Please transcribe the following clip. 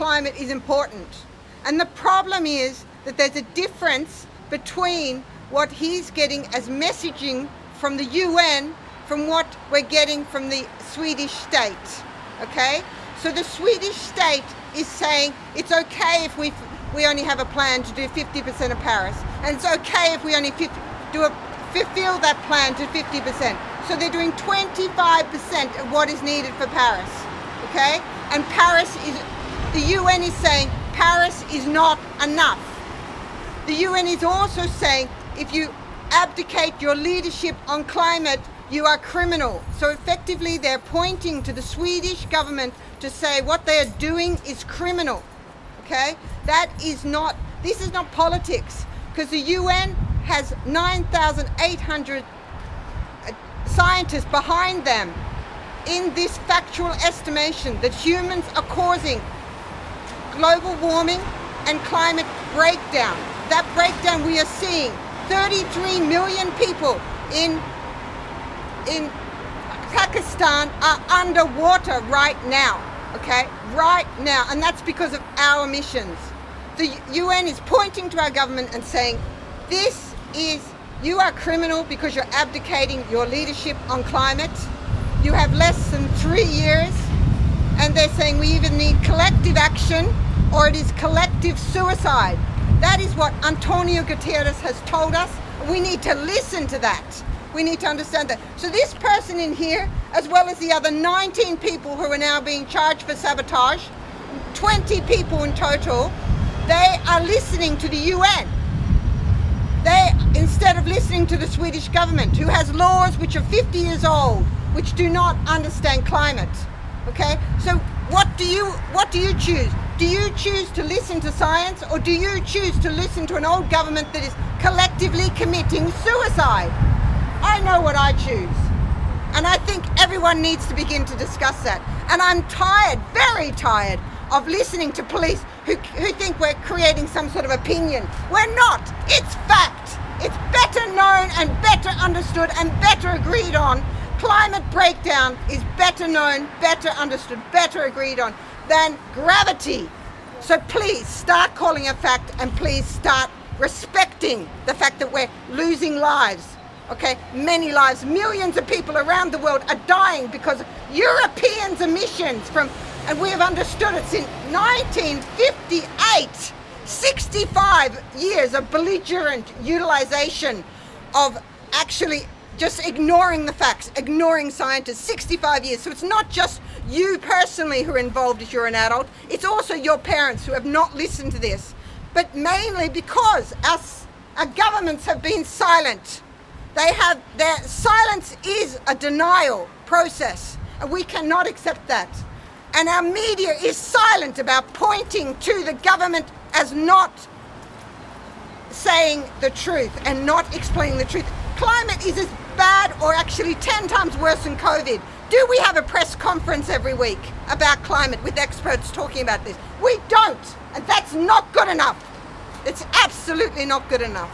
climate is important. And the problem is that there's a difference between what he's getting as messaging from the UN from what we're getting from the Swedish state, okay? So the Swedish state is saying it's okay if we only have a plan to do 50% of Paris, and it's okay if we only fulfill that plan to 50%. So they're doing 25% of what is needed for Paris, okay? And the UN is saying Paris is not enough. The UN is also saying if you abdicate your leadership on climate, you are criminal. So effectively they're pointing to the Swedish government to say what they are doing is criminal, okay? This is not politics, because the UN has 9,800 scientists behind them in this factual estimation that humans are causing global warming and climate breakdown. That breakdown we are seeing. 33 million people in Pakistan are underwater right now, okay? Right now, and that's because of our emissions. The UN is pointing to our government and saying, you are criminal because you're abdicating your leadership on climate. You have less than 3 years, and they're saying we either need collective action or it is collective suicide. That is what Antonio Guterres has told us. We need to listen to that. We need to understand that. So this person in here, as well as the other 19 people who are now being charged for sabotage, 20 people in total, they are listening to the UN. Instead of listening to the Swedish government, who has laws which are 50 years old, which do not understand climate. Okay? So what do you choose? Do you choose to listen to science, or do you choose to listen to an old government that is collectively committing suicide? I know what I choose. And I think everyone needs to begin to discuss that. And I'm tired, very tired, of listening to police who think we're creating some sort of opinion. We're not. It's fact. It's better known and better understood and better agreed on. Climate breakdown is better known, better understood, better agreed on than gravity. So please start calling a fact, and please start respecting the fact that we're losing lives. Okay, many lives, millions of people around the world are dying because of Europeans' emissions and we have understood it since 1958. 65 years of belligerent utilization of actually just ignoring the facts, ignoring scientists. 65 years. So it's not just you personally who are involved if you're an adult, it's also your parents who have not listened to this. But mainly because our governments have been silent. Their silence is a denial process, and we cannot accept that. And our media is silent about pointing to the government as not saying the truth and not explaining the truth. Climate is as bad, or actually 10 times worse than COVID. Do we have a press conference every week about climate with experts talking about this? We don't, and that's not good enough. It's absolutely not good enough.